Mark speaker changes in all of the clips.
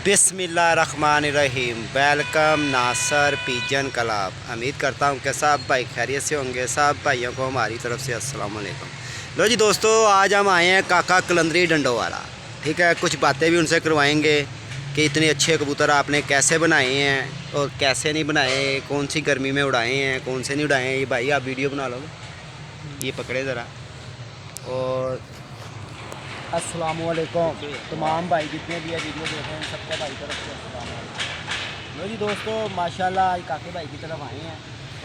Speaker 1: बिस्मिल्लाहिर्रहमानिर्रहीम। वेलकम नासर pigeon club. उम्मीद करता हूँ कि सब भाई खैरियत से होंगे। सब भाइयों को हमारी तरफ से अस्सलाम वालेकुम। लो जी दोस्तों, आज हम आए हैं काका कलंदरी डंडोवाला। ठीक है, कुछ बातें भी उनसे करवाएंगे कि इतने अच्छे कबूतर आपने कैसे बनाए हैं और कैसे नहीं बनाए, कौन सी गर्मी में उड़ाए हैं, कौन से नहीं उड़ाए हैं। ये भाई आप वीडियो बना लो, ये पकड़े ज़रा। और अस्सलाम वालेकुम तमाम भाई जितने भी है वीडियो देख रहे हैं, सबके भाई तरफ से अस्सलाम वालेकुम। लो जी दोस्तों, माशाल्लाह आज काके भाई की तरफ आए हैं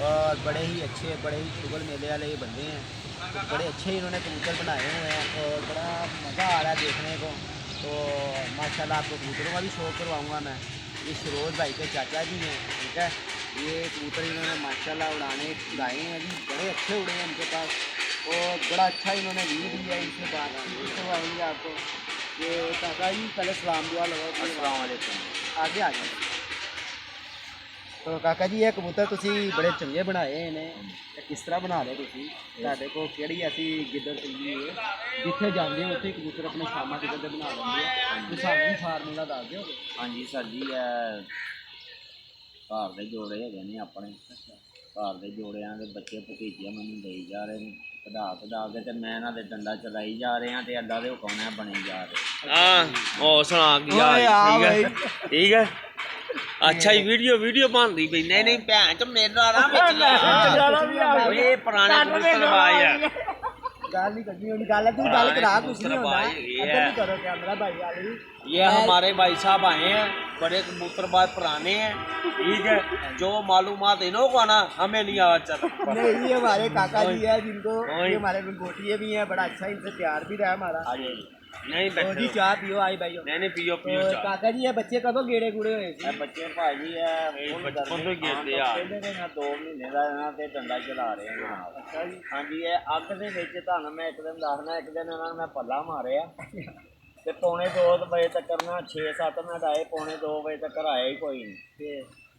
Speaker 1: और बड़े ही अच्छे, बड़े ही शुगर मेले वाले ये बंदे हैं। तो बड़े अच्छे इन्होंने कबूतर बनाए हुए हैं और बड़ा मज़ा आ रहा है देखने को। तो माशाल्लाह आपको कबूतरों का भी शौक़ करवाऊँगा मैं। ये शरोज भाई के चाचा जी हैं, ठीक है। ये कबूतर इन्होंने माशाल्लाह उड़ाए हैं जी, बड़े अच्छे उड़े हैं इनके पास और बड़ा अच्छा इन्होंने व्यू दिया है। इनसे बात करवाएंगे आपको। ये काका जी पहले सलाम दुआ लो। अस्सलाम वालेकुम। आगे आ जाए। तो काका जी ये कबूतर तुसी बड़े चंगे बनाए हैं इन्हें, किस तरह बना रहे तुसी? ਤੁਹਾਡੇ ਕੋਲ ਕਿਹੜੀ ਐਸੀ ਗਿੱਦੜ ਚੰਗੀ ਹੈ ਜਿੱਥੇ ਜਾਂਦੇ ਹੋ ਉੱਥੇ ਕਬੂतर ਆਪਣੇ ਸ਼ਾਮਾਂ ਕਿੱਦਾਂ ਦੇ ਬਣਾ ਲੈਂਦੇ ਆ? ਤੁਸੀਂ ਸਾਨੂੰ ਵੀ ਫਾਰਮੂਲਾ ਦੱਸ ਦਿਓ।
Speaker 2: ਹਾਂਜੀ ਸਰ ਜੀ, ਘਰ ਦੇ ਜੋੜੇ ਹੈਗੇ ਨੇ ਆਪਣੇ। ਘਰ ਦੇ ਜੋੜਿਆਂ ਦੇ ਬੱਚੇ ਭਤੀਜੇ ਮੈਨੂੰ ਦੇਈ ਜਾ ਰਹੇ ਨੇ, ਕਢਾ ਕੇ ਤੇ ਮੈਂ ਇਹਨਾਂ ਦੇ ਡੰਡਾ ਚਲਾਈ ਜਾ ਰਿਹਾ ਤੇ ਅੱਡਾ ਦੇ ਹੁਕਮ ਬਣੀ ਜਾ ਰਹੇ।
Speaker 3: हाँ और सुना गया ठीक है। अच्छा ही वीडियो बन रही भाई। नहीं भैन च मेरा ना ये पुराने कबूतर है।
Speaker 1: गाल नहीं करनी होनी, गाल तू गाल करा कुछ नहीं होता। अंदर भी करो कैमरा भाई वाली।
Speaker 3: ये हमारे भाई साहब आए हैं, बड़े कबूतरबाज पुराने हैं, ठीक है। जो मालूमात इन्हों को ना हमें नहीं आवाज चल।
Speaker 1: नहीं, ये हमारे काका जी है जिनको ये हमारे गोटिए भी हैं, बड़ा अच्छा इनसे प्यार भी रहा हमारा।
Speaker 3: नहीं
Speaker 1: जी चाह पियो आई भाई।
Speaker 3: नहीं पियो
Speaker 1: काका जी ये बच्चे कदों गेड़े गुड़े हुए?
Speaker 2: ਬੱਚੇ ਭਾਜੀ ਪਹਿਲੇ ਦੇ ਨਾ 2 ਮਹੀਨੇ ਦਾ ਇਹਨਾਂ ਤੇ ਡੰਡਾ ਚਲਾ ਰਹੇ ਹਾਂ।
Speaker 1: ਅੱਛਾ ਜੀ।
Speaker 2: ਹਾਂਜੀ, ਇਹ ਅੱਗ ਦੇ ਵਿੱਚ ਤੁਹਾਨੂੰ ਮੈਂ ਇੱਕ ਦਿਨ ਦੱਸਣਾ। ਇੱਕ ਦਿਨ ਇਹਨਾਂ ਨੂੰ ਮੈਂ ਪੱਲਾ ਮਾਰਿਆ ਤੇ ਪੌਣੇ 2 ਵਜੇ ਤੱਕ ਨਾ 6-7 ਮਿੰਟ ਆਏ, ਪੌਣੇ 2 ਵਜੇ ਤੱਕ ਆਇਆ ਹੀ ਕੋਈ ਨਹੀਂ। ਤੇ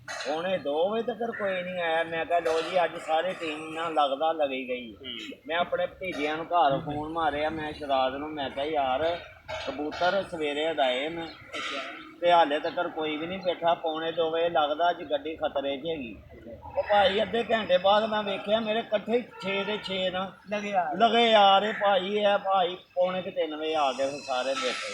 Speaker 2: ਪੌਣੇ 2 ਵਜੇ ਤੱਕ ਕੋਈ ਨਹੀਂ ਆਇਆ। ਮੈਂ ਕਿਹਾ ਲੋ ਜੀ ਅੱਜ ਸਾਰੀ ਟੀਮ ਨਾਲ ਲੱਗਦਾ ਲਗੀ ਗਈ। ਮੈਂ ਆਪਣੇ ਭਤੀਜਿਆਂ ਨੂੰ ਘਰ ਫੋਨ ਮਾਰਿਆ, ਮੈਂ ਸ਼ਰਾਦ ਨੂੰ, ਮੈਂ ਕਿਹਾ ਯਾਰ ਕਬੂਤਰ ਸਵੇਰੇ ਉਡਾਏ ਨੇ ਤੇ ਹਾਲੇ ਤੱਕ ਕੋਈ ਵੀ ਨਹੀਂ ਬੈਠਾ। ਪੌਣੇ 2 ਵਜੇ ਲੱਗਦਾ ਅੱਜ ਗੱਡੀ ਖਤਰੇ 'ਚ ਹੈਗੀ। ਉਹ ਭਾਈ ਅੱਧੇ ਘੰਟੇ ਬਾਅਦ ਮੈਂ ਵੇਖਿਆ ਮੇਰੇ ਇਕੱਠੇ 6 ਦੇ 6 ਨਾ ਲਗੇ ਯਾਰ। ਇਹ ਭਾਈ ਹੈ ਭਾਈ ਪੌਣੇ 3 ਵਜੇ ਆ ਗਏ ਸਾਰੇ ਬੈਠੇ।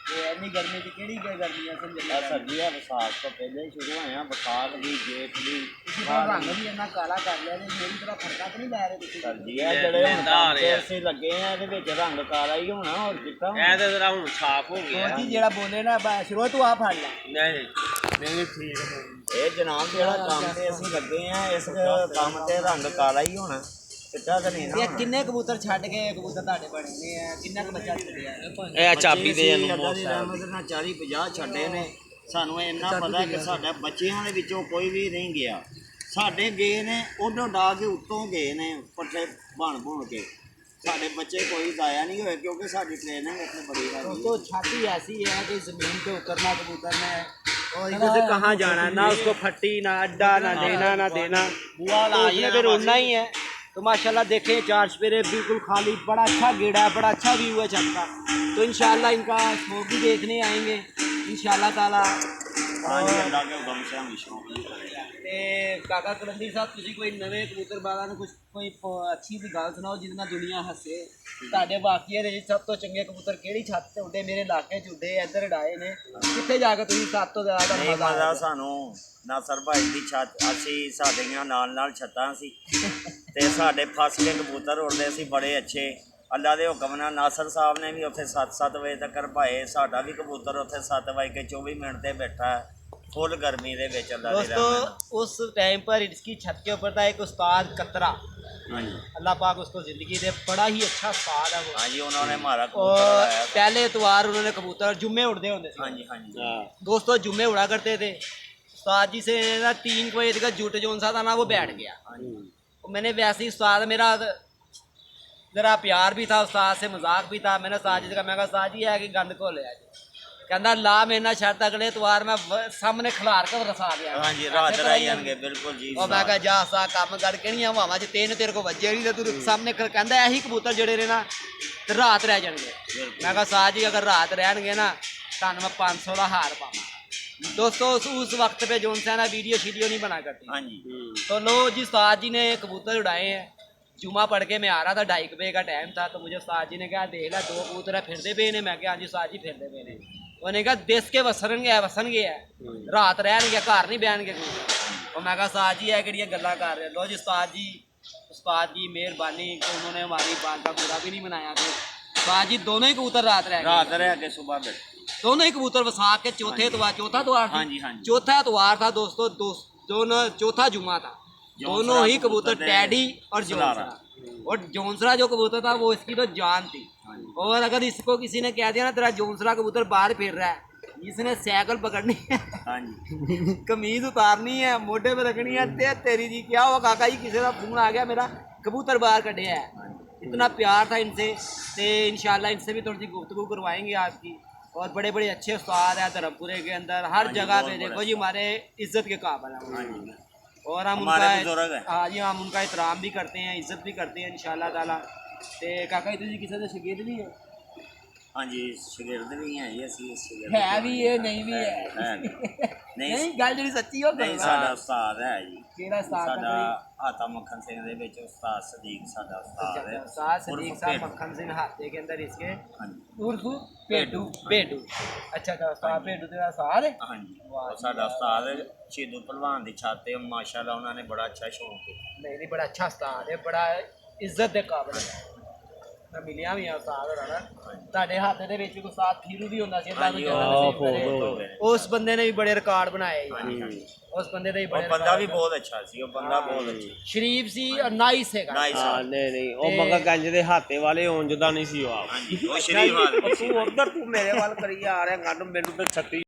Speaker 1: ਇੰਨੀ ਗਰਮੀ ਦੀ ਕਿਹੜੀ ਗਰਮੀ ਹੈ
Speaker 2: ਸਰਦੀ ਹੈ, ਵਿਸਾਖ ਤੋਂ ਪਹਿਲੇ ਸ਼ੁਰੂ ਹੋਇਆ। ਵਿਸਾਖ ਦੀ, ਜੇਠ ਦੀ।
Speaker 1: ਰੰਗ ਵੀ ਇੰਨਾ ਕਾਲਾ ਕਰ ਲਿਆ ਨੇ, ਮੇਰੀ ਤਰ੍ਹਾਂ ਫਰਕਾ ਤਾਂ ਨਹੀਂ ਲੈ ਰਹੇ ਤੁਸੀਂ?
Speaker 2: ਸਰਦੀ ਹੈ ਜਿਹੜੇ ਹੁਣ ਕੰਮ ਤੇ ਅਸੀਂ ਲੱਗੇ ਆ ਇਹਦੇ ਵਿੱਚ ਰੰਗ ਕਾਲਾ ਹੀ ਹੋਣਾ, ਹੋਰ ਕਿੱਦਾਂ
Speaker 3: ਇਹ ਤੇ ਜ਼ਰਾ ਹੁਣ ਸਾਫ਼ ਹੋ ਗਿਆ
Speaker 1: ਜੀ। ਜਿਹੜਾ ਬੋਲੇ ਨਾ ਸ਼ੁਰੂ ਤੋਂ ਆ ਫੜ ਲੈ।
Speaker 3: ਨਹੀਂ ਠੀਕ ਹੈ।
Speaker 2: ਇਹ ਜਨਾਬ ਜਿਹੜਾ ਕੰਮ ਤੇ ਅਸੀਂ ਲੱਗੇ ਆ, ਇਸ ਕੰਮ ਤੇ ਰੰਗ ਕਾਲਾ ਹੀ ਹੋਣਾ, ਸਿੱਧਾ ਤਾਂ ਨਹੀਂ ਨਾ।
Speaker 1: ਇਹ ਕਿੰਨੇ ਕਬੂਤਰ ਛੱਡ ਕੇ ਕਬੂਤਰ ਤੁਹਾਡੇ ਬਣੇ ਨੇ ਆ? ਕਿੰਨਾ ਕੁ ਬੱਚਾ ਛੱਡਿਆ?
Speaker 3: ਇਹ ਚਾਬੀ ਦੇ
Speaker 2: ਅੱਲਾ ਦੀ ਰਹਿਮਤ ਨਾਲ 40-50 ਛੱਡੇ ਨੇ। ਸਾਨੂੰ ਇੰਨਾ ਪਤਾ ਕਿ ਸਾਡਾ ਬੱਚਿਆਂ ਦੇ ਵਿੱਚੋਂ ਕੋਈ ਵੀ ਨਹੀਂ ਗਿਆ। ਸਾਡੇ ਗਏ ਨੇ ਉਦੋਂ ਡਾ ਕੇ ਉੱਤੋਂ ਗਏ ਨੇ ਪੱਟੇ ਬਣ ਕੇ। ਸਾਡੇ ਬੱਚੇ ਕੋਈ ਜ਼ਾਇਆ नहीं हुए क्योंकि साड़ी ट्रेनिंग उसमें बड़ी है।
Speaker 1: तो छाती ऐसी है कि ज़मीन पे उतरना कबूतर ने और
Speaker 3: इधर से कहाँ जाना, ना उसको फट्टी, ना अड्डा, ना देना
Speaker 1: तो उसने फिर उड़ना ही है। तो माशाल्लाह देखें, 4 सपेरे बिल्कुल खाली, बड़ा अच्छा गेड़ा है, बड़ा अच्छा व्यू है छत का। तो इंशाल्लाह इनका शौक भी देखने आएंगे इंशाल्लाह ताला। ਤੇ ਕਾਕਾ ਕਲੰਦਰੀ ਸਾਹਿਬ, ਤੁਸੀਂ ਕੋਈ ਨਵੇਂ ਕਬੂਤਰਬਾਜ਼ਾਂ ਨੂੰ ਕੋਈ ਅੱਛੀ ਵੀ ਗੱਲ ਸੁਣਾਓ ਜਿਹਦੇ ਨਾਲ ਦੁਨੀਆ ਹੱਸੇ। ਤੁਹਾਡੇ ਵਾਕਈਏ ਦੇ ਸਭ ਤੋਂ ਚੰਗੇ ਕਬੂਤਰ ਕਿਹੜੀ ਛੱਤ ਤੇ ਉੱਡੇ? ਮੇਰੇ ਇਲਾਕੇ 'ਚ ਉੱਡੇ, ਇੱਧਰ ਉਡਾਏ ਨੇ, ਕਿੱਥੇ ਜਾ ਕੇ ਤੁਸੀਂ ਸਭ ਤੋਂ ਜ਼ਿਆਦਾ
Speaker 2: ਮਜ਼ਾ? ਸਾਨੂੰ ਨਾਸਰ ਭਾਈ ਦੀ ਛੱਤ, ਅਸੀਂ ਸਾਡੀਆਂ ਨਾਲ ਛੱਤਾਂ ਸੀ ਤੇ ਸਾਡੇ ਫਸ ਕੇ ਕਬੂਤਰ ਉੜਦੇ ਸੀ ਬੜੇ ਅੱਛੇ। ਅੱਲਾ ਦੇ ਹੁਕਮ ਨਾਲ ਨਾਸਰ ਸਾਹਿਬ ਨੇ ਵੀ ਉੱਥੇ 7 ਵਜੇ ਤੱਕ ਭਾਏ। ਸਾਡਾ ਵੀ ਕਬੂਤਰ ਉੱਥੇ 7:24 ਤੇ बैठा है फुल गर्मी दे विच।
Speaker 1: दोस्तों उस टाइम पर इसकी छत के ऊपर था एक उस्ताद कतरा। अल्लाह पाक उसको ज़िंदगी दे, बड़ा ही अच्छा उस्ताद है वो।
Speaker 2: हाँ जी, उन्होंने हमारा
Speaker 1: और पहले एतवार उन्होंने कबूतर जुम्मे उड़ते होंगे।
Speaker 2: हाँ जी
Speaker 1: दोस्तों जुम्मे उड़ा करते थे। उस्ताद जी से ना 3 बजे का जुट जो सा था ना वो बैठ गया। तो मैंने वैसे ही उस्ताद मेरा ज़रा प्यार भी था, उस्ताद से मजाक भी था। मैंने उस्ताद जी से कहा, मैं कहा उस्ताद जी है कि गंद को ले आज कहना ला मेरे ना छत अगले एतवार मैं सामने खिलार कर रसा दिया।
Speaker 2: हाँ जी, रात रह जाएंगे बिल्कुल जी।
Speaker 1: और मैं कहा जा सा काम कर के नहीं हवावां च तेरे को वजे नहीं तू सामने कहता यही कबूतर जड़े ने ना रात रह जाएंगे। मैं कहा साह जी अगर रात रहनगे ना ਤੁਹਾਨੂੰ ਮੈਂ 500 ਦਾ ਹਾਰ पाऊंगा दोस्तों। उस वक्त पे जोन सा ना वीडियो शीडियो नहीं बना करती।
Speaker 2: हाँ जी।
Speaker 1: तो लो जी उस्ताद जी ने कबूतर उड़ाए हैं। जुमा पढ़ के मैं आ रहा था, 2:30 बजे का टाइम था, तो मुझे उस्ताद जी ने कहा देख ला 2 कबूतर फिरते पे ने। मैं कहा हाँ जी उस्ताद जी फिरते पे ने। उन्होंने कहा देश के वसन गया रात रहन गया घर नहीं बहन गए कबूतर। और मैं कहा उस्ताद जी है कि गल्ला कर रहे। लो जी उस्ताद जी मेहरबानी कि उन्होंने हमारी बात का बुरा भी नहीं बनाया। थे उस्ताद जी दोनों ही कबूतर रात रह
Speaker 2: के सुबह गए
Speaker 1: दोनों ही कबूतर वसा के चौथा इतवार
Speaker 2: हाँ जी, हाँ जी।
Speaker 1: चौथा इतवार था दोस्तों। दोनों चौथा जुमा था। दोनों ही कबूतर टैडी और जोनसरा। और जोनसरा जो कबूतर था वो इसकी तो जान थी। और अगर इसको किसी ने कह दिया ना तेरा जोनसरा कबूतर बाहर फिर रहा है, इसने साइकिल पकड़नी है,
Speaker 2: हाँ जी।
Speaker 1: कमीज उतारनी है, मोढे पे रखनी है, तेरी जी क्या हुआ काका जी किसी का फोन आ गया मेरा कबूतर बाहर कटे है। इतना प्यार था इनसे। तो इंशाल्लाह इनसे भी थोड़ी सी गुफ्तगू करवाएंगे आपकी। और बड़े बड़े अच्छे उस्ताद हैं धर्मपुरे के अंदर हर जगह पे। देखो जी हमारे इज्जत के काबिल हैं और हम उनका हाँ जी हम उनका एहतराम भी करते हैं, इज्जत भी करते हैं इंशाल्लाह ताला। ते काका जी तुझे किसी के शगीर्द भी है?
Speaker 2: हाँ जी शगिर्द भी हैं ये
Speaker 1: है भी है नहीं भी है नहीं गल जी सच्ची हो
Speaker 2: नहीं साडा उस्ताद है जी।
Speaker 1: केड़ा उस्ताद
Speaker 2: साडा आता मक्खन सिंह दे विच उस्ताद सदीक साडा उस्ताद है।
Speaker 1: उस्ताद सदीक साहब मक्खन सिंह हाथे के अंदर इसके
Speaker 2: हाँ जी।
Speaker 1: उर्फ पेडू अच्छा उस्ताद पेडू तेरा उस्ताद है?
Speaker 2: हाँ जी और साडा उस्ताद शहीदू पहलवान दी छात ते माशाल्लाह उन्होंने बड़ा अच्छा शौक किया।
Speaker 1: नहीं बड़ा अच्छा उस्ताद है, बड़ा इज्जत के काबिल है। मैं मिलिया भी उस्ताद होना ना ਤੁਹਾਡੇ ਹੱਥ ਦੇ ਵਿੱਚ ਉਸਤਾਦ ਥੀਰੂ ਵੀ ਹੁੰਦਾ ਸੀ ਅੱਲਾਹ ਨੂੰ ਜਾਣਦਾ। ਉਸ ਬੰਦੇ ਨੇ ਵੀ ਬੜੇ ਰਿਕਾਰਡ ਬਣਾਏ ਜੀ। ਉਸ ਬੰਦੇ ਦੇ ਵੀ ਬੜੇ
Speaker 2: ਬੰਦਾ ਵੀ ਬਹੁਤ ਅੱਛਾ ਸੀ। ਉਹ ਬੰਦਾ ਬਹੁਤ ਅੱਛਾ
Speaker 1: ਸ਼ਰੀਫ ਸੀ ਔਰ ਨਾਈਸ ਹੈਗਾ।
Speaker 3: ਹਾਂ ਨਹੀਂ ਉਹ ਮਗਾ ਗੰਜ ਦੇ ਹਾਤੇ ਵਾਲੇ ਉਂਝ ਦਾ ਨਹੀਂ ਸੀ ਉਹ ਆਪ।
Speaker 2: ਹਾਂਜੀ ਉਹ ਸ਼ਰੀਫ ਆਦਮੀ ਸੀ।
Speaker 3: ਤੂੰ ਉਧਰ ਤੂੰ ਮੇਰੇ ਵੱਲ ਕਰੀ ਆ ਰਿਹਾ ਗੰਢ ਮੈਨੂੰ ਤੇ ਛੱਤੀ